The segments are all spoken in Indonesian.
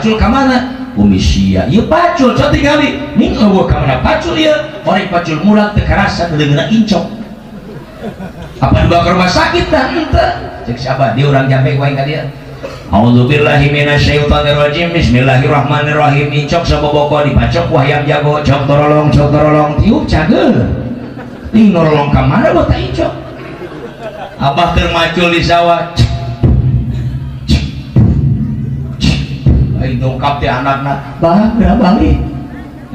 pacul kemana Umi sia iya pacul so tinggali ning eueuh ka mana pacul ieu orang pacul mulat teu karasa leungeunna incok apa dibawa ke rumah sakit dah henteu cek siapa dia urang jambe wae ka dia a'udzubillahi minasyaitonirrajim bismillahirrahmanirrahim incok saboboko dipacok ku hayam jago cok torolong tiup cageul ning nolong ka mana buat incok abah keur macul di sawah dongkap di anakna bagra balik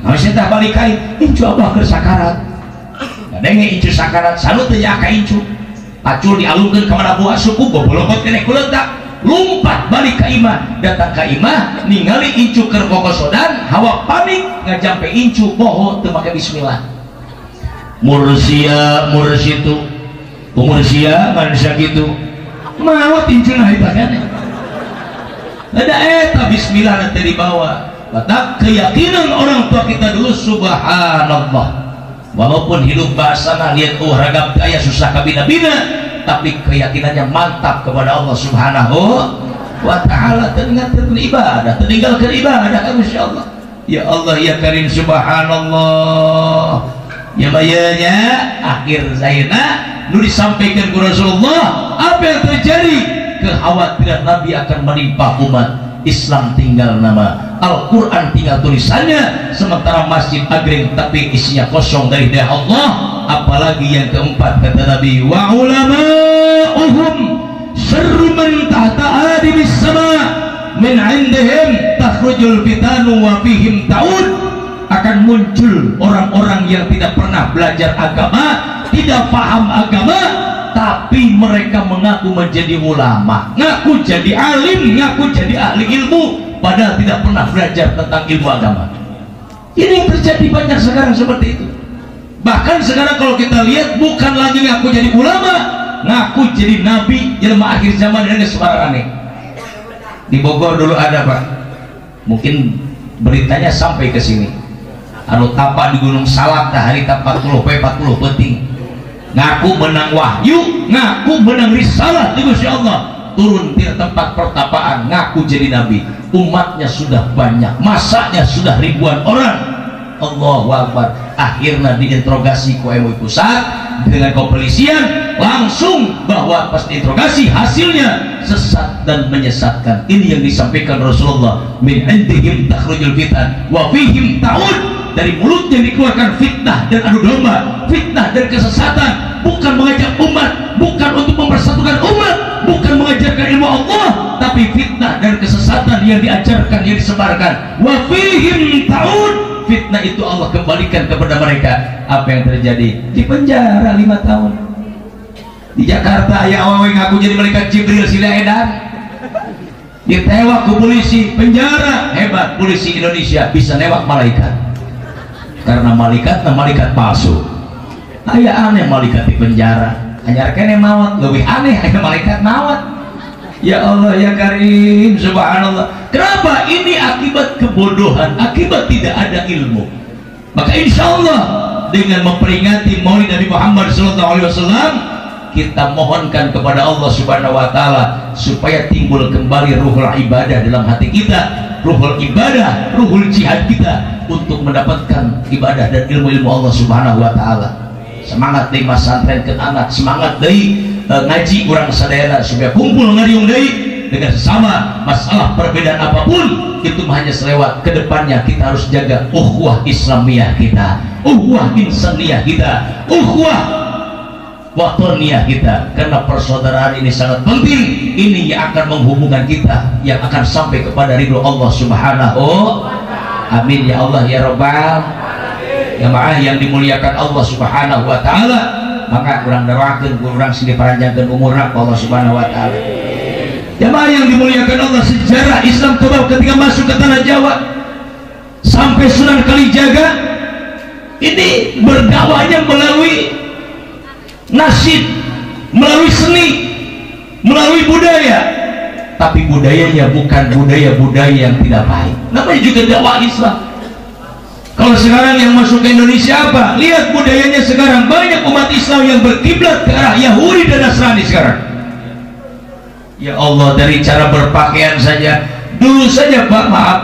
masih tak balik kain incu abah ke sakarat ngadenge incu sakarat salut tanya ka incu pacul dialungkeun ka mana buah suku bobolokot kene kuletak lumpat balik ka imah datang ka imah ningali incu keur kokosodan hawa panik ngajampe incu poho teu make bismillah mursia mursitu umursia manusia gitu maot incu nah ibadahnya ada eta bismillah nanti dibawa batak keyakinan orang tua kita dulu subhanallah walaupun hidup bahasana lihat ragam kaya susah kabina-bina tapi keyakinannya mantap kepada Allah subhanahu wa ta'ala tertinggalkan ibadah Masya Allah ya Allah ya karim subhanallah ya bayanya akhir zaina nu disampaikan ke Rasulullah apa yang terjadi kekhawatiran Nabi akan menimpa umat Islam tinggal nama Al-Quran tinggal tulisannya sementara masjid agreng tapi isinya kosong dari hidayah Allah apalagi yang keempat kata Nabi wa ulama'uhum syarru man tahta adimis sama min indihim takhrujul fitanu wa fihim ta'ud akan muncul orang-orang yang tidak pernah belajar agama tidak paham agama tapi mereka mengaku menjadi ulama, ngaku jadi alim, ngaku jadi ahli ilmu, padahal tidak pernah belajar tentang ilmu agama. Ini yang terjadi banyak sekarang seperti itu. Bahkan sekarang kalau kita lihat bukan lagi ngaku jadi ulama, ngaku jadi nabi, jelema akhir zaman dan sembarang aneh. Di Bogor dulu ada Pak, mungkin beritanya sampai ke sini. Anu tapa di Gunung Salak dah hari 40 penting. Ngaku menang wahyu, ngaku menang risalah di Gusti Allah, turun di tempat pertapaan, ngaku jadi nabi, umatnya sudah banyak, masanya sudah ribuan orang. Allahu Akbar. Akhirnya diinterogasi ku MUI pusat dengan kepolisian, langsung bahwa pas diinterogasi hasilnya sesat dan menyesatkan. Ini yang disampaikan Rasulullah, min indihim takhrujul fitan wa fihim ta'ud. Dari mulutnya dikeluarkan fitnah dan adu domba, fitnah dan kesesatan, bukan mengajak umat, bukan untuk mempersatukan umat, bukan mengajarkan ilmu Allah, tapi fitnah dan kesesatan yang diajarkan, yang disebarkan. Wa fihim ta'ud, fitnah itu Allah kembalikan kepada mereka. Apa yang terjadi? Di penjara 5 tahun. Di Jakarta ya awewe ngaku jadi malaikat Jibril sila edan, ditewak ke polisi, penjara. Hebat polisi Indonesia bisa newak malaikat karena malaikat palsu. Aya aneh malaikat di penjara, anyar kene maut lebih aneh aya malaikat maut. Ya Allah ya Karim subhanallah. Kenapa? Ini akibat kebodohan, akibat tidak ada ilmu. Maka insya Allah dengan memperingati Maulid Nabi Muhammad SAW, kita mohonkan kepada Allah Subhanahu Wa Taala supaya timbul kembali ruhul ibadah dalam hati kita, ruhul ibadah, ruhul jihad kita untuk mendapatkan ibadah dan ilmu-ilmu Allah Subhanahu Wa Taala. Semangat dari pesantren ke anak, semangat dari ngaji kurang sadayana supaya kumpul ngariung deui dengan sesama. Masalah perbedaan apapun itu hanya selewat, kedepannya kita harus jaga ukhuwah Islamiyah kita, ukhuwah insaniyah kita, ukhuwah watoniyah kita, karena persaudaraan ini sangat penting. Ini yang akan menghubungkan kita, yang akan sampai kepada ridho Allah Subhanahu. Amin ya Allah ya Rabbal jamaah yang dimuliakan Allah Subhanahu Wa Taala. Maka kurang doakeun kurang sini paranjangkeun umurna Allah Subhanahu Wa Taala. Jamaah yang dimuliakan Allah, sejarah Islam coba ketika masuk ke tanah Jawa sampai Sunan Kalijaga ini berdakwahnya melalui nasyid, melalui seni, melalui budaya, tapi budayanya bukan budaya-budaya yang tidak baik, namanya juga dakwah Islam. Kalau sekarang yang masuk ke Indonesia apa? Lihat budayanya sekarang, banyak umat Islam yang berkiblat ke arah Yahudi dan Nasrani sekarang. Ya Allah, dari cara berpakaian saja Dulu saja Pak, maaf,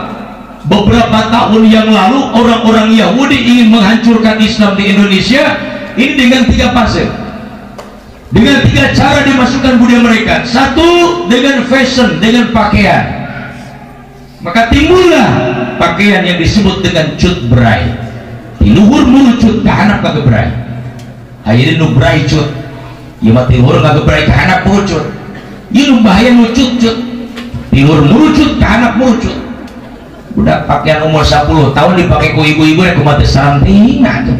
beberapa tahun yang lalu orang-orang Yahudi ingin menghancurkan Islam di Indonesia ini dengan 3 fase, dengan 3 cara dimasukkan budaya mereka. Satu, dengan fashion, dengan pakaian. Maka timbullah pakaian yang disebut dengan cut bray. Di luhur murucut ke hanap kagak bray. Ayeuna nu bray cut. Ieu mah ti luhur kagak bray ke hanap murucut. Ieu nu bahaya nu cut-cut. Di luhur murucut ke hanap murucut. Udah pakaian umur 10 tahun dipakai ku ibu-ibu rek kumaha teh sarantinga tuh.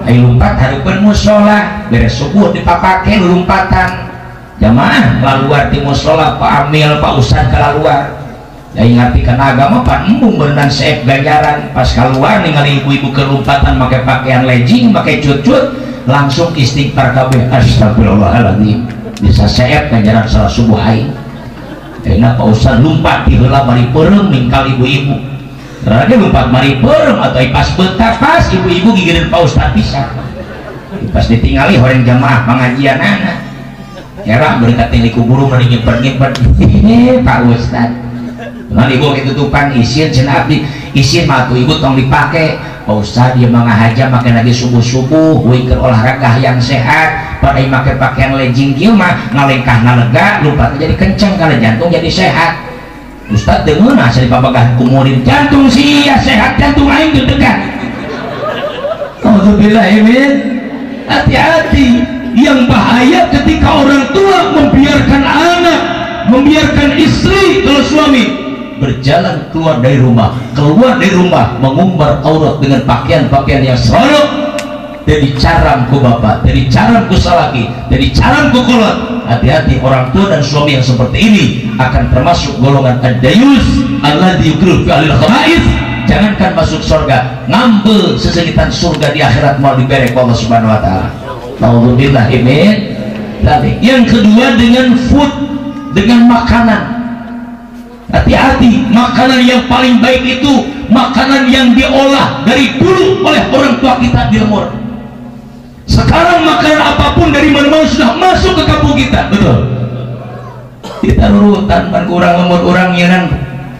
Ayo lumpat hareupeun mushola, beres subuh dipapake lumpatan. Jamaah laluar di mushola, Pak Amil, Pak Ustad kalaluar. Jadi ngerti kan agama Pak Embung berenang seep ganjaran pas keluar ningali ibu-ibu kelumpatan pakai pakaian legging, pakai cut-cut, langsung istighfar kabeh, astagfirullahaladzim, bisa seep ganjaran salat subuh aing. Enak Pak Ustad lumpat di heula mari peureum ningkal ibu-ibu. Rada lumpat mari peureum atau pas betah pas ibu-ibu gigireun Pak Ustad pisan. Pas ditingali horeng jamaah pengajianana. Era berkat tinggi kuburu mari nyimpen-nyimpen. Pak Ustad. Nah, ibu ketutupan isin cenah abdi isin mah tuh ibu tong dipake Pak Ustad dia mangahaja make lagi subuh-subuh weuikeun olahraga yang sehat pada make pakaian legging kieu mah ngalengkahna lega lupa jadi kenceng kana jantung jadi sehat. Ustad deungeun asa dipabagah ku murid jantung sia sehat jantung aing teu degan. Alhamdulillah amin. Hati-hati, yang bahaya ketika orang tua membiarkan anak, membiarkan istri kalau suami berjalan keluar dari rumah mengumbar aurat dengan pakaian-pakaian yang seronok, dari caram ku bapak, dari caram ku salaki, dari caram ku kolot. Hati-hati, orang tua dan suami yang seperti ini akan termasuk golongan ad-dayus alladzi yukrihu fi alil khaba'ith. Jangankan masuk surga, ngambil sesegitan surga di akhirat mau diberek Allah Subhanahu wa taala. Alhamdulillah amin. Yang kedua dengan food, dengan makanan. Hati-hati, makanan yang paling baik itu makanan yang diolah dari dulu oleh orang tua kita di lemur. Sekarang makanan apapun dari mana-mana sudah masuk ke kampung kita, betul. Kita urutan pan kurang lemur orang nyeunang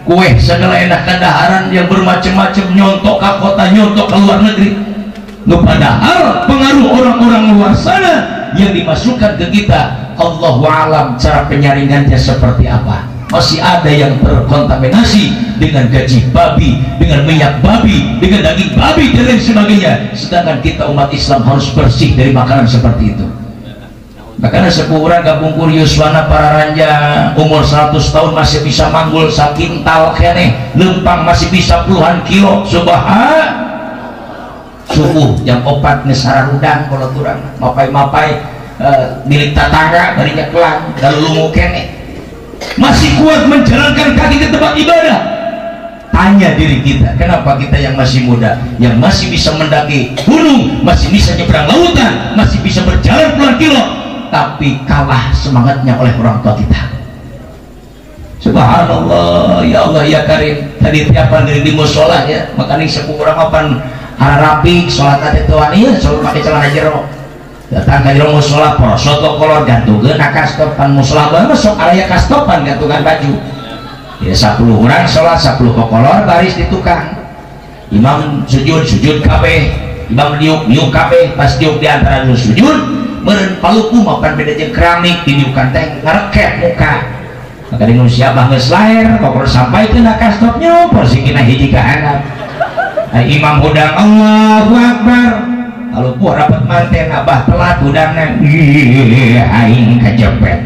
kue segala enak kandaharan yang bermacam-macam nyontok ke kota, nyontok ke luar negeri. Loh, padahal pengaruh orang-orang luar sana yang dimasukkan ke kita, Allahu a'lam cara penyaringannya seperti apa. Masih ada yang terkontaminasi dengan gaji babi, dengan minyak babi, dengan daging babi dan lain sebagainya. Sedangkan kita umat Islam harus bersih dari makanan seperti itu. Makanya sepurang gabung Yuswana para ranja umur 100 tahun masih bisa manggul sakintal kene, lempang masih bisa puluhan kilo. Subhan subuh jam 4 ngesara rudang kalau turang mapai-mapai milik tetangga barinya kelang lalu lungu kene masih kuat menjalankan kaki ke tempat ibadah. Tanya diri kita, kenapa kita yang masih muda, yang masih bisa mendaki gunung, masih bisa nyebrang lautan, masih bisa berjalan puluhan kilo, tapi kalah semangatnya oleh orang tua kita. Subhanallah, ya Allah ya Karim. Tadi tiapan di musola ya, makanya sepurang apan rapi sholat tadi tuan iya sholat pakai celana jero datang ke jero musola prosoto kolor gantungan kastopan musola banget sok area kastopan gantungan baju ya 10 orang sholat 10 kolor baris di tukang imam sujud kabeh imam niuk kabeh pas niuk di antara dulu sujud meren paluku makan beda jeung keramik diniukan teh ngarekep muka maka di manusia geus lair pokoknya sampai ke kastopnya porsikina hiji ka anak. Imam hudang Allahu Akbar kalau puh rapat manten abah telat hudangna aing kejepet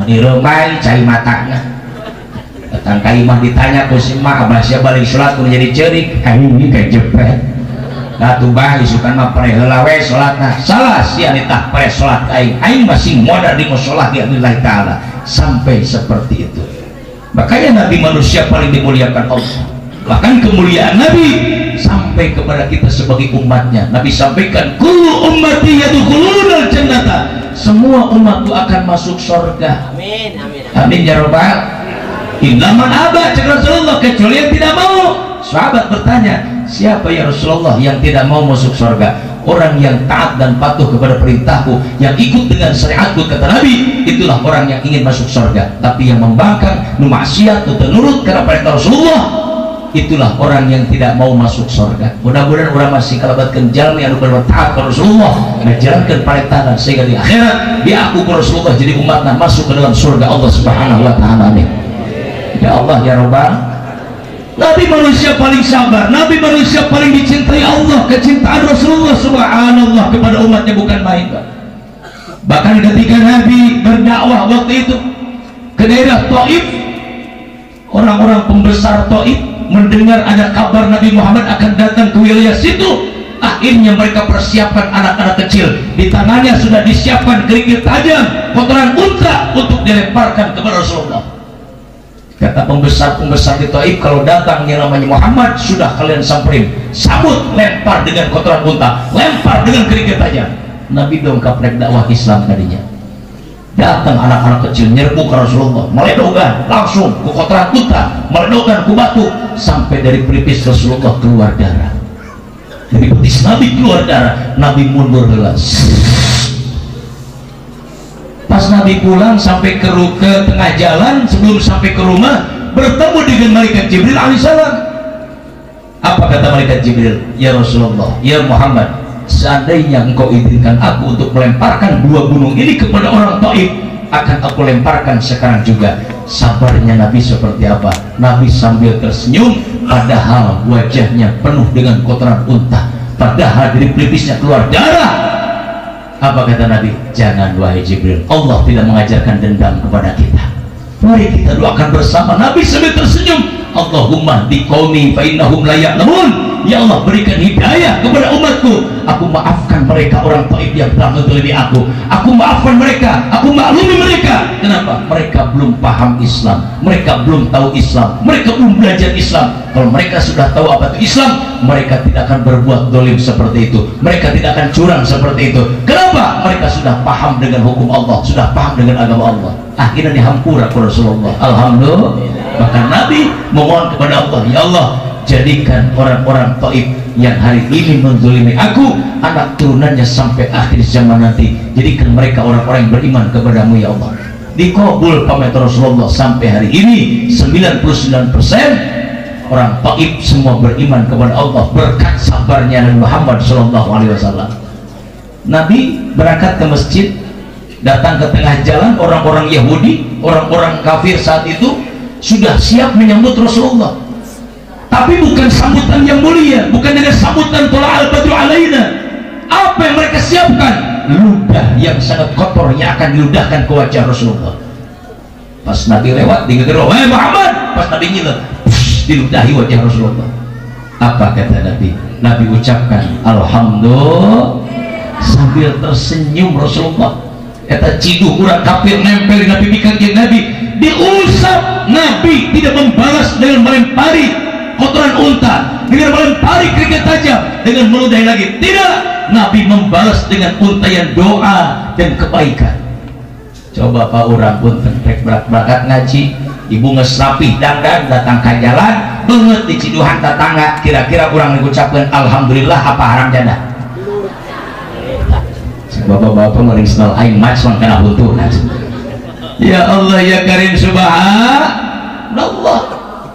diremai cai matanya datang ka imam ditanya ku si mak abah sia balik salat kudu jadi ceurik aing kejepet atuh bah isukan mah pare heula we salatna salah sia ditah pare salat aing masih modal di musholah di Allah taala sampai seperti itu. Makanya Nabi manusia paling dimuliakan Allah. Bahkan kemuliaan Nabi sampai kepada kita sebagai umatnya. Nabi sampaikan kullu ummati yadkhulunal jannata, semua umatku akan masuk surga. Amin amin amin ya rabbal illa man aba, Rasulullah, kecuali yang tidak mau. Sahabat bertanya, siapa ya Rasulullah yang tidak mau masuk surga? orang yang taat dan patuh kepada perintahku, yang ikut dengan syariatku, kata Nabi, itulah orang yang ingin masuk surga. Tapi yang membangkang, maksiat, nurut karena perintah Rasulullah, itulah orang yang tidak mau masuk surga. Mudah-mudahan orang masih kalabatkan jalan yang bertaat ke Rasulullah, menjalankan perintah, sehingga di akhirat dia aku ke Rasulullah jadi umatnya masuk ke dalam surga Allah Subhanahu wa Ta'ala. Amin ya Allah ya Rabbal. Nabi manusia paling sabar, Nabi manusia paling dicintai Allah. Kecintaan Rasulullah subhanallah kepada umatnya bukan main, Pak. Bahkan ketika Nabi berdakwah waktu itu ke daerah Taif, orang-orang pembesar Taif mendengar ada kabar Nabi Muhammad akan datang ke wilayah situ. Akhirnya mereka persiapkan anak-anak kecil, di tangannya sudah disiapkan kerikil tajam, kotoran unta untuk dilemparkan kepada Rasulullah. Kata pembesar-pembesar di Taif, kalau datang yang namanya Muhammad, sudah kalian samperin, sambut, lempar dengan kotoran unta, lempar dengan kerikil tajam. Nabi dongkap naik dakwah Islam tadinya. Datang anak-anak kecil nyerbu ke Rasulullah, meledokan langsung ke kotoran unta, meledokan ke batu, sampai dari pelipis Rasulullah keluar darah, dari betis Nabi keluar darah. Nabi mundur lelas. Pas Nabi pulang sampai ke tengah jalan, sebelum sampai ke rumah, bertemu dengan malaikat Jibril alaihissalam. Apa kata malaikat Jibril? Ya Rasulullah, ya Muhammad, seandainya engkau izinkan aku untuk melemparkan dua gunung ini kepada orang Taif, akan aku lemparkan sekarang juga. Sabarnya Nabi seperti apa? Nabi sambil tersenyum, padahal wajahnya penuh dengan kotoran unta, padahal dari pelipisnya keluar darah. Apa kata Nabi? Jangan wahai Jibril, Allah tidak mengajarkan dendam kepada kita. Mari kita doakan bersama. Nabi sambil tersenyum, Allahumma di qaumi fa innahum la ya'lamun. Ya Allah, berikan hidayah kepada umatku. Aku maafkan mereka orang Taif yang telah menzalimi aku. Aku maafkan mereka, aku maklumi mereka. Kenapa? Mereka belum paham Islam, mereka belum tahu Islam, mereka belum belajar Islam. Kalau mereka sudah tahu apa itu Islam, mereka tidak akan berbuat dolim seperti itu, mereka tidak akan curang seperti itu. Kenapa? Mereka sudah paham dengan hukum Allah, sudah paham dengan agama Allah. Akhirnya dihampura ke Rasulullah. Alhamdulillah. Maka Nabi memohon kepada Allah, ya Allah, jadikan orang-orang Taif yang hari ini menzalimi aku, anak turunannya sampai akhir zaman nanti, jadikan mereka orang-orang yang beriman kepadamu ya Allah. Dikabul pamit Rasulullah. Sampai hari ini 99% orang Taif semua beriman kepada Allah berkat sabarnya Nabi Muhammad SAW. Nabi berangkat ke masjid, datang ke tengah jalan, orang-orang Yahudi, orang-orang kafir saat itu sudah siap menyambut Rasulullah, tapi bukan sambutan yang mulia, bukan dengan sambutan tola al-badru alaina. Apa yang mereka siapkan? Ludah yang sangat kotor yang akan diludahkan ke wajah Rasulullah. Pas Nabi lewat, digeger, wahai Muhammad. Pas Nabi nyilet, diludahi wajah Rasulullah. Apa kata Nabi? Nabi ucapkan Alhamdulillah sambil tersenyum. Rasulullah kata ciduh kurang kafir nempel Nabi bikin Nabi diusap. Nabi tidak membalas dengan melempari kotoran unta, dengan melempari kerikil tajam, dengan meludahi lagi. Tidak, Nabi membalas dengan untayan doa dan kebaikan. Coba Pak orang pun tentrek berangkat ngaji, ibu ngesrapi dandan datang ke jalan banget di ciduhan tetangga, kira-kira kurang mengucapkan Alhamdulillah apa haram janda? Bapak-bapak mending senal aing match mangkana butuh. Ya Allah ya Karim subhanallah,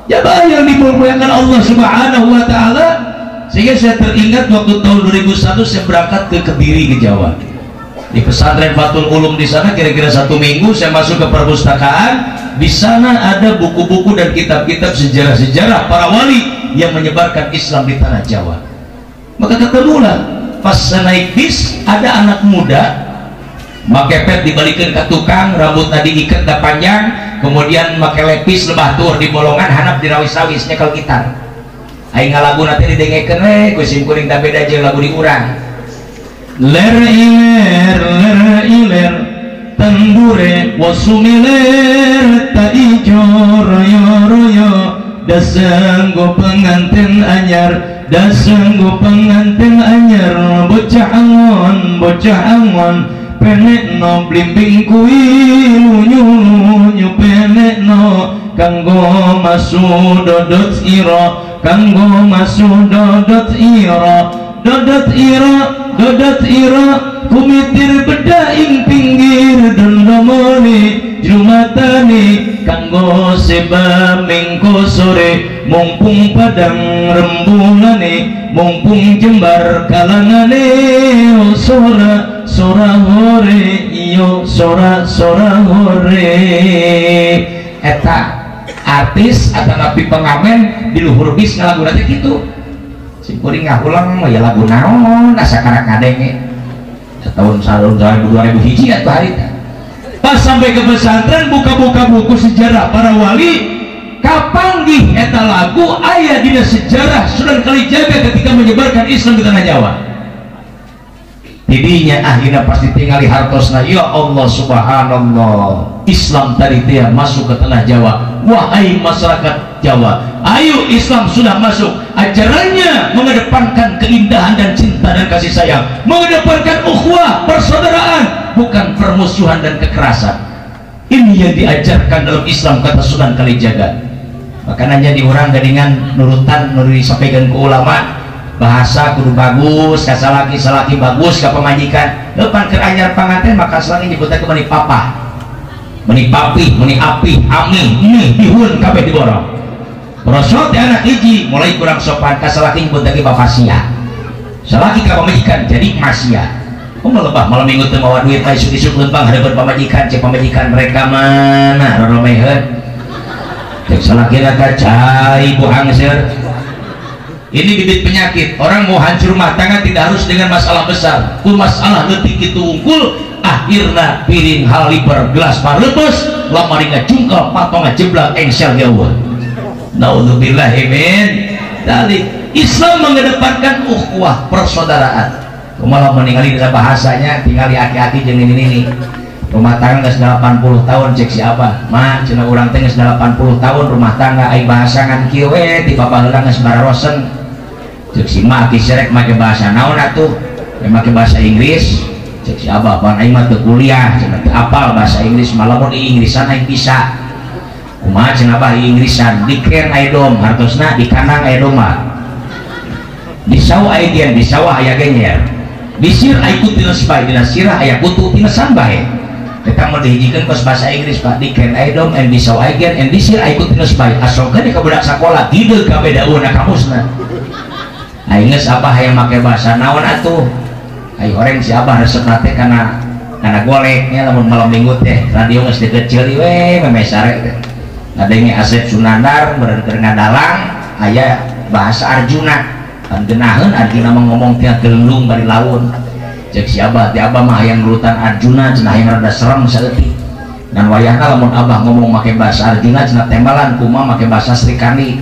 ya yang dimuliakan Allah subhanahu wa ta'ala. Sehingga saya teringat waktu tahun 2001 saya berangkat ke Kediri ke Jawa, di pesantren Fathul Ulum. Di sana kira-kira 1 minggu saya masuk ke perpustakaan. Di sana ada buku-buku dan kitab-kitab sejarah-sejarah para wali yang menyebarkan Islam di tanah Jawa. Maka ketemulah pas saya naik bis ada anak muda make pet dibalikin ke tukang, rambut tadi ikat dah panjang, kemudian make lepis lebah tur di bolongan, hanap dirawis-rawis nyekel gitar. Aing ngalagu nanti didengekeun we kusim kuring tak beda jeung lagu di urang. Ler iler tembure wasumiler ta ijo royo dasanggo pengantin anyar, dasanggo pengantin anyar, bocah angon penek no blimbing kuil nyu penek no kanggo masu dodot ira, kanggo masu dodot ira dodat ira kumitir bedaing pinggir dan nomone jumatane kanggo seba mingko sore mumpung padang rembulane mumpung jembar kalangane sora sora hore iyo sora sora hore eta artis atau napi pengamen di luhur bis ngalagu nanti gitu si kuring ngahulang ya lagu naon asa karak ngadenge tahun 2000 hiji atau hari pas sampai ke pesantren buka-buka buku sejarah para wali kapanggih eta lagu aya dina sejarah Sunan Kalijaga ketika menyebarkan Islam di tanah Jawa didinya akhirnya pasti tinggali hartosna ya Allah subhanallah Islam tadi dia masuk ke tanah Jawa wahai masyarakat Jawa ayo Islam sudah masuk ajarannya mengedepankan keindahan dan cinta dan kasih sayang mengedepankan ukhuwah persaudaraan bukan permusuhan dan kekerasan ini yang diajarkan dalam Islam kata Sunan Kalijaga makanya diurang gadingan nurutan nurut disampaikan ke ulama bahasa kudu bagus kasalaki salaki bagus ke pemajikan depan ke anyar panganten maka selangi nyebutnya ke meni papa meni papi meni api ami ini dihun kabeh diborong prosot di anak hiji mulai kurang sopan kasalaki nyebutnya ke bapak sia salaki ke pemajikan jadi masia melebah malam minggu teu mawa duit isuk-isuk lempang hadapan pamajikan cek pamajikan mereka mana roromeheun cek salaki nata cai buhang seur ini bibit penyakit orang mau hancur rumah tangga tidak harus dengan masalah besar pun masalah letik itu unggul akhirnya piring haliber gelas parlepas lama ringa jungkal patonga jeblak engsel jauh naudzubillah min dari Islam mengedepankan ukhuwah persaudaraan malah meninggali dengan bahasanya tinggal di aki-aki jeung ini rumah tangga geus 80 tahun cek siapa mah cenah urang teh geus 80 tahun rumah tangga ai bahasa ngan kieu we ti babaheula geus bararosen cek si mah ki serek make bahasa naon atuh make bahasa Inggris cek si abah pan aing mah teu kuliah cenah teu apal bahasa Inggris malah mun di Inggrisan aing bisa kumaha cenah abah Inggrisan diken aya dom hartosna di kanang aya domba di sawah aya dian di sawah aya genyer di sir aya kutu tina sbai dina sirah aya kutu tina sambai eta mah dihijikeun kos bahasa Inggris Pak diken aya dom and di sawah aya gen and di sir aya kutu tina sbai asongkeun ka budak sakola kideul kabeh daunna kamusna aing geus abah hayang make bahasa naon atuh aing orang si abah resep nate kana goleknya lamun malam minggu teh radio geus dikecil we memesare teh ngadenge Asep Sunandar meureun keur ngadalang aya bahasa Arjuna pan geunaheun Arjuna mah ngomong tina gelung bari laun cek si abah ti abah mah hayang nurutan Arjuna cenah hayang rada serem saeutik dan wayahna lamun abah ngomong make bahasa Arjuna cenah tembalan kumaha make bahasa Srikandi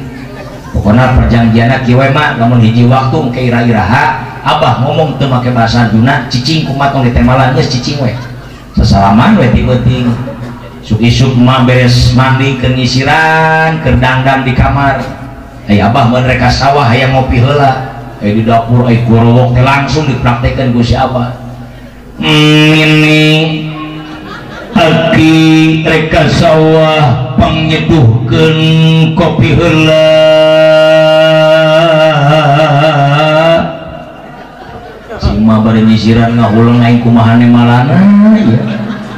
pokoknya perjanjiannya kieu mah lamun hiji waktu ke ira-iraha abah ngomong teu make bahasa Arjuna cicing kumaha tong ditembalan geus cicing we sasalaman we ti beuting suk-isuk mah beres mandi keur nyisiran keur dangdang di kamar abah mereka sawah hayang ngopi heula di dapur gorowok teh langsung dipraktekkeun ku si abah ini aki reka sawah pangnyeduhkeun kopi heula mah bari nyisiran ngahulang aing kumahane malana ya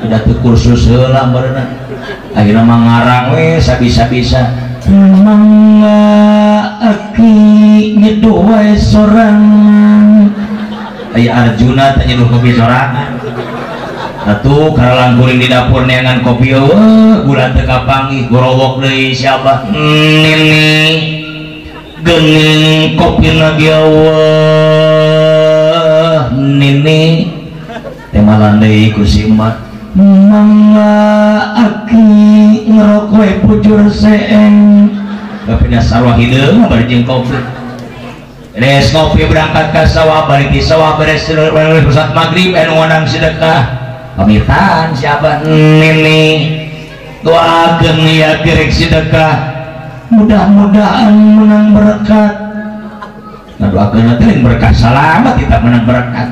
udah teu kursus heula bareuna akhirna mah ngarang we sabisa-bisa mangga aki nyeduh wae sorangan aya Arjuna teh nyeduh kopi sorangan atuh karalang kuring di dapur neangan kopi eueuh bulan teu kapanggih gorowok deui siapa ini geuning kopina ge nini temalan deui ku si emak mangga aki ngerokoe bujur seeng kapina sarwa hideung bari jeung kopi beres kopi berangkat ka sawah balik di sawah beres pusat maghrib anu ngadang sedekah pamitan siapa nini doakeun ya gerek sedekah mudah-mudahan menang berkat ngadoakeun teh berkah salamat kita menang berkat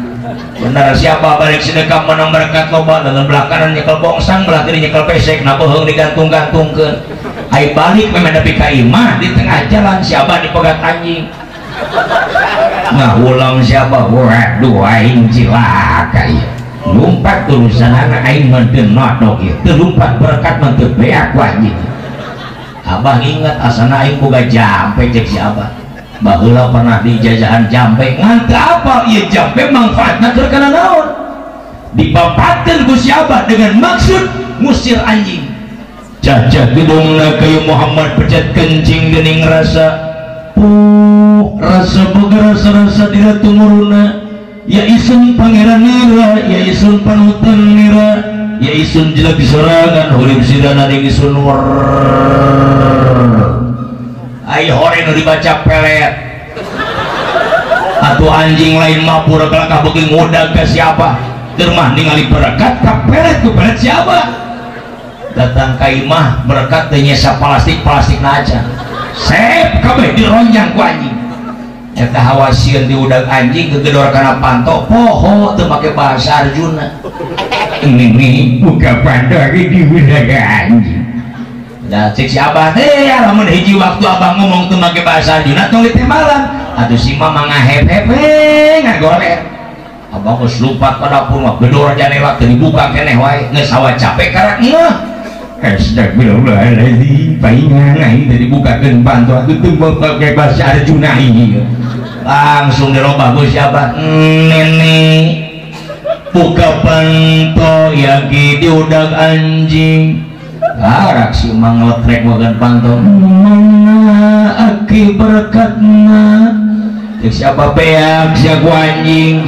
benar siapa balik sedekah menang berkat loba dalam belakanan nyekel bongsang belah kiri nyekel pesek na beuheung digantung-gantungkeun ai balik memang nepi ka imah di tengah jalan siapa dipegat anjing ngahulang siapa waduh aing cilaka ya lumpat tulisan anak aing menten nodok ya terlumpat berkat menten beak wajib abah ingat asana aing boga jampe cek si abah baheula pernah di jajahan jampe nganti apa ieu jampe manfaatna keur kana naon dipapatkeun ku si abah dengan maksud ngusir anjing jajah gedungna kayu Muhammad pecat kencing geuning rasa rasa boga rasa-rasa dina tumuruna ya isun pangeran nira ya isun panutan nira ya isun jelek disorangan hulim sidana ding isun ayo hore nu dibaca pelet atuh anjing lain mah pura kelakah beuki ngudag ka siapa keur mah ningali berkat ka pelet ku pelet siapa datang ka imah berkat teh nyesa plastik aja sep kabeh dironjang ku anjing eta hawasieun di udag anjing kegedor kana panto poho teu make bahasa Arjuna ini buka panto di udag anjing da cek si abah teh lamun hiji waktu abah ngomong teu make bahasa Arjuna tong ditembalan atuh si mah ngahep-hepe ngagoler abah geus lupat ka dapur mah gedor janela teu dibuka keneh wae geus hawa capek karak ngeuh astagfirullahaladzim paingan aing tadi bukakeun panto atuh teu pakai bahasa Arjuna ieu langsung dirobah ku siapa nene buka panto yaki diudag anjing karak si mang ngotrek wagan panto mana aki berkatna cek siapa beak siaku anjing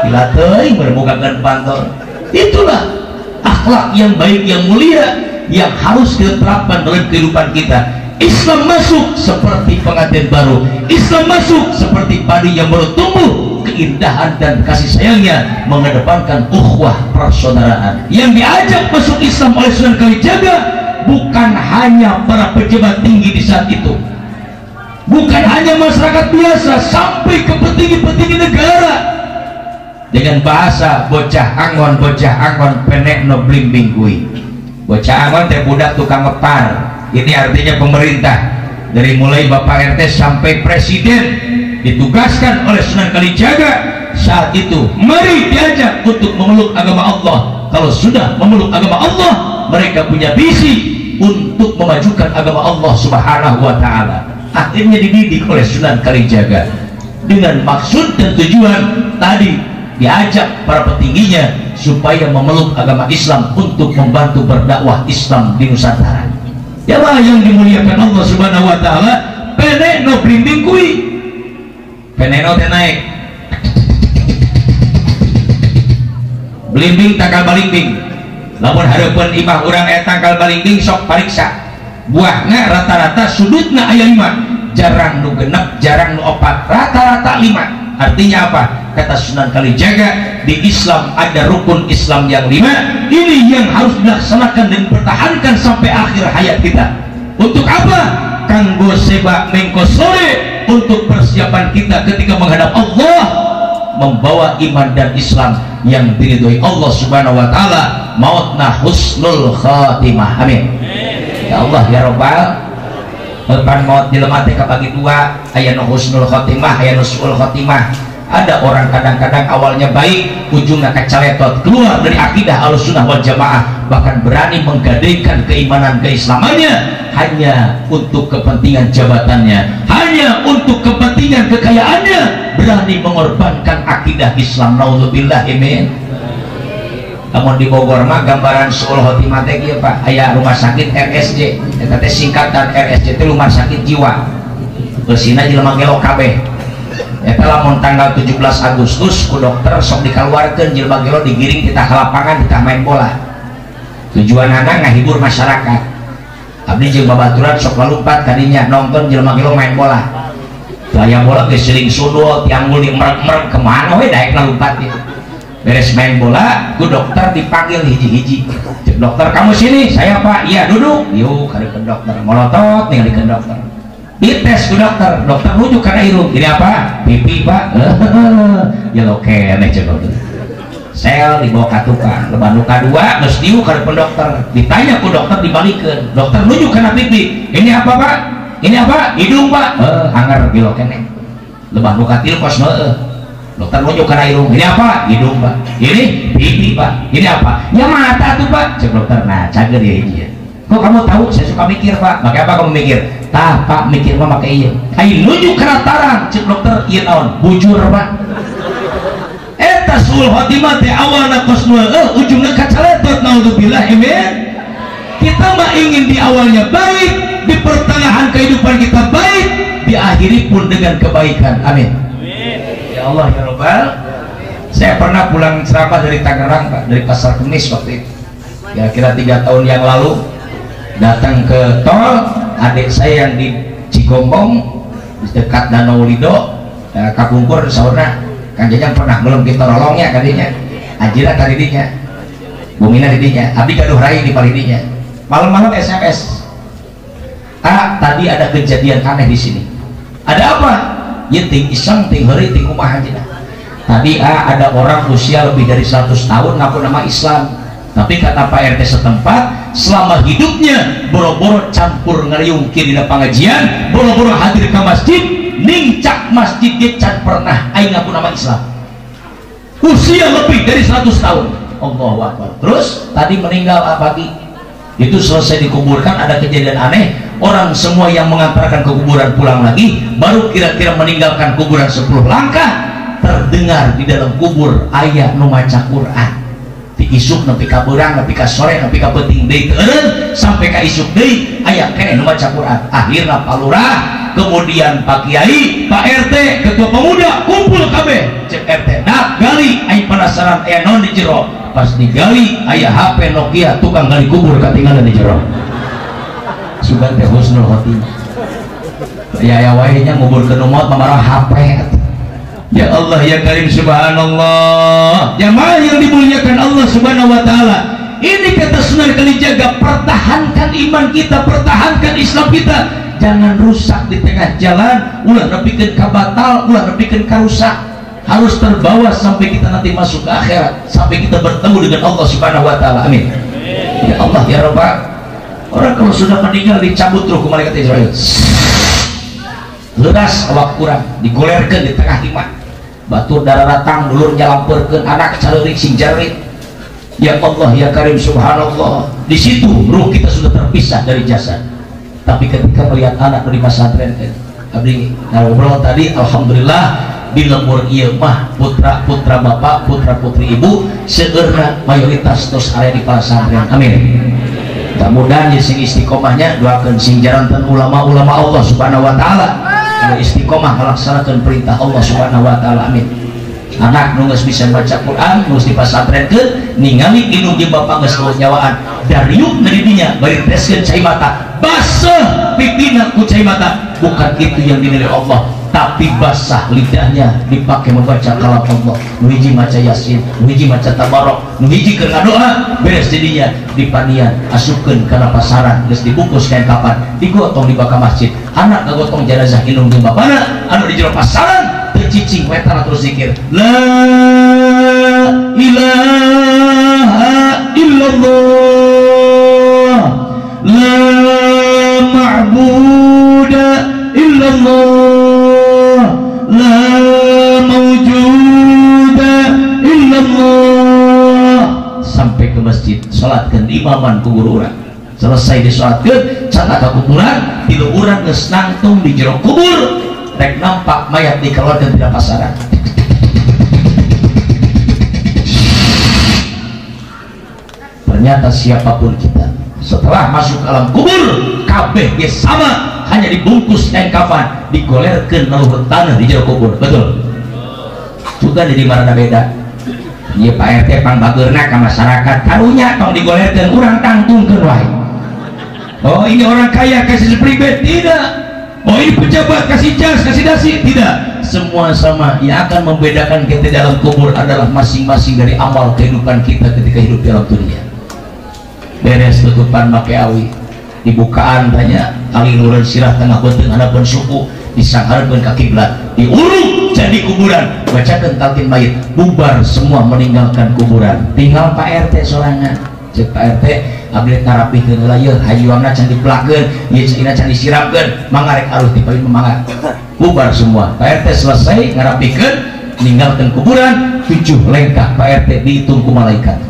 gila teuing berbukakeun panto itulah akhlak yang baik yang mulia yang harus kita terapkan dalam kehidupan kita. Islam masuk seperti pengantin baru, Islam masuk seperti padi yang baru tumbuh, keindahan dan kasih sayangnya mengedepankan ukhuwah persaudaraan. Yang diajak masuk Islam oleh Sunan Kalijaga bukan hanya para pejabat tinggi di saat itu, bukan hanya masyarakat biasa, sampai ke petinggi-petinggi negara. Dengan bahasa bocah angon penek no blimbing kui bocah angon teh budak tukang ngepar, ini artinya pemerintah dari mulai Bapak RT sampai Presiden ditugaskan oleh Sunan Kalijaga saat itu. Mari diajak untuk memeluk agama Allah. Kalau sudah memeluk agama Allah, mereka punya visi untuk memajukan agama Allah Subhanahu wa Ta'ala. Akhirnya dididik oleh Sunan Kalijaga dengan maksud dan tujuan tadi, diajak para petingginya supaya memeluk agama Islam untuk membantu berdakwah Islam di Nusantara. Yalah yang dimuliakan Allah Subhanahu wa Ta'ala, penek no blimbing kui, penek no teh naik, blimbing tangkal balimbing. Lamun hareupeun imah urang aya tangkal balimbing sok pariksa buahna rata-rata sudutna aya 5, jarang nu genep, jarang nu 4, rata-rata 5. Artinya apa? Kata Sunan Kalijaga, di Islam ada rukun Islam yang 5. Ini yang harus dilaksanakan dan dipertahankan sampai akhir hayat kita. Untuk apa? Kanggo seba mengko sore, untuk persiapan kita ketika menghadap Allah, membawa iman dan Islam yang diridhoi Allah Subhanahu wa Ta'ala, mautna husnul khatimah. Amin. Ya Allah ya Rabbal depan maut jelema teh kabagi 2, aya nu husnul khotimah, aya nu suul khotimah. Ada orang kadang-kadang awalnya baik, ujungnya kecaletot, keluar dari akidah Ahlussunnah wal Jamaah, bahkan berani menggadaikan keimanan keislamannya hanya untuk kepentingan jabatannya, hanya untuk kepentingan kekayaannya, berani mengorbankan akidah Islam. Naudzubillah. Amin. Namun di Bogor mah gambaran suul khotimah teh kieu Pak, aya rumah sakit RSJ, eta teh singkatan RSJ teh rumah sakit jiwa. Beusina jelema gelo kabeh. Eta lamun tanggal 17 Agustus ku dokter sok dikeluarkeun jelema gelo digiring kita ke lapangan kita main bola. Tujuanana ngahibur masyarakat. Abdi jeung babaturan sok lalumpat kadinya nonton jelema gelo main bola. Daya bola geus seuling sudul tianggul di merek-merek kemana we daek nalumpat ieu. Beres main bola, ku dokter dipanggil hiji-hiji. Cek dokter, kamu sini? Saya Pak. Iya, duduk. Yuk, hareukeun dokter. Molotot ningalikeun dokter. Dites ku dokter. Dokter rujuk kana irung. Ini apa? Pipi Pak. Ya lo keneh cek dokter. Sel dibawa ka tukang. Leban luka 2, geus diuk hareupeun dokter. Ditanya ku dokter dibalikeun. Dokter rujuk kana pipi. Ini apa Pak? Ini apa? Hidung Pak. Hanger gilo keneh. lebah nu katil kos heueuh dokter nunjuk kana irung ini apa hidung pak ini pipi pak ini apa ya mata tuh pak cek dokter nah cager ya ini ya kok kamu tahu saya suka mikir pak pakai apa kamu mikir tah pak mikir mah pakai iya ayo nunjuk kana tarang cek dokter ieu naon bujur pak eta suul khotimah teh awalna kos ujungna kacaletot naudzubillah amin. Kita mah ingin di awalnya baik, di pertengahan kehidupan kita baik, diakhiri pun dengan kebaikan. Amin. Ya Allah ya Rabbal. Saya pernah pulang ceramah dari Tangerang Pak, dari Pasar Kemis waktu itu. Kira-kira 3 tahun yang lalu datang ke tol, adik saya yang di Cigombong di dekat Danau Lido, kapungkur saurna. Kang Jajang pernah belum kita nolongnya kadinya. Anjira tadinya. Bumina didinya, abdi gaduh rai di palidinya. Malam-malam SMS. Tadi ada kejadian aneh di sini. Ada apa? Ya ting iseng, ting hari, ting kumaha aja. Tadi ada orang usia lebih dari 100 tahun ngaku nama Islam. Tapi kata Pak RT setempat, selama hidupnya boro-boro campur ngariung di pengajian, boro-boro hadir ke masjid, nincak masjid dia can pernah aing ngaku nama Islam. Usia lebih dari 100 tahun. Allahu Akbar. Terus tadi meninggal pagi. Itu selesai dikuburkan, ada kejadian aneh, orang semua yang mengantarkan ke kuburan pulang lagi, baru kira-kira meninggalkan kuburan 10 langkah, terdengar di dalam kubur ayat nu maca Quran. Di isuk nepi ka beurang, nepi ka sore, nepi ka peuting deui teureun, sampai ka isuk deui aya keneh nu maca Quran. Akhirna Pak Lurah, kemudian Pak Kiai, Pak RT, ketua pemuda kumpul kabeh, cek RT, dak gali aing penasaran aya naon di jero. Pas digali ayah HP Nokia tukang gali kubur ketinggalan di jero. Sugan teh husnul khotimah. Ya wae nya ngubur ke numot mamarah HP. Ya Allah ya Karim subhanallah. Jamaah yang dimuliakan Allah Subhanahu wa taala. Ini kata Sunan Kalijaga, pertahankan iman kita, pertahankan Islam kita. Jangan rusak di tengah jalan, ulah nepikeun ka batal, ulah nepikeun ka rusak. Harus terbawa sampai kita nanti masuk ke akhirat, sampai kita bertemu dengan Allah Subhanahu wa taala. Amin. Ya Allah ya Rabbal. Orang kalau sudah meninggal dicabut terus ke malaikat Israel. Leras awak kurang, digolerkeun di tengah iman. Batur darah datang dulur nyalampeurkeun anak caleurik sing jarit. Ya Allah ya Karim subhanallah. Di situ ruh kita sudah terpisah dari jasad. Tapi ketika melihat anak dari pesantren abdi ngobrol tadi, alhamdulillah di lembur ieu mah putra-putra bapak, putra-putri ibu segerna mayoritas tos area di pesantren. Amin. Mudah-mudahan sing istiqomahnya doakeun sing jaranten ulama-ulama Allah Subhanahu wa taala istiqomah melaksanakan perintah Allah Subhanahu wa taala. Amin. Anak nu geus bisa baca Quran, nu di pesantrenkeun ningali indung di bapak geus nyawaan dariuk na didinya bari teskeun cai mata baseuh pipina ku cai mata. Bukan itu yang dinilai Allah, tapi basah lidahnya dipakai membaca kalam Allah. Nu hiji maca Yasin, nu hiji maca Tabarok, nu hiji keur ngadoa, beres jadinya dipanian asupkeun kana pasaran geus dibungkus kain kapan, digotong di baka masjid. Anak ngagotong jenazah indung jeung bapana anu di jero pasaran teu cicing wetan terus zikir la ilaha illallah la ma'buda illallah la mawjuda illallah sampai ke masjid salatkeun imaman ku guru urang. Selesai disalatkeun cangkat ka kuburan, tilu urang geus nangtung di jero kubur, rek nampak mayat dikeluarkan tidak pasaran. Ternyata siapapun kita setelah masuk alam kubur kabeh ge sama, hanya dibungkus kain kafan, digolerkeun lalu tanah di jero kubur. Betul juga di mana beda. Ieu Pak RT pangbageurna ka masyarakat karunya tong digolerkeun urang tangtungkeun wae. Oh ini orang kaya kasih pribadi, tidak. Oh ini pejabat kasih jas, kasih dasi, tidak. Semua sama. Yang akan membedakan kita dalam kubur adalah masing-masing dari amal kehidupan kita ketika hidup dalam dunia. Beres tutupan make awi, dibukaan tanya ali lureun sirah tengah beuteung hadapan suku, disangharkeun ka kiblat, diuruk jadi kuburan, bacakeun talqin mayit, bubar semua meninggalkan kuburan. Tinggal Pak RT sorangan. Cek Pak RT abdi ngarapikeun heula yeuh hayuangna can dipelakeun, ieu cenah can disiramkeun, mangga rek aruh ti paling mangga. bubar semua. Pak RT selesai ngarapikan, meninggalkan kuburan, 7 lengkah Pak RT dihitung ku malaikat.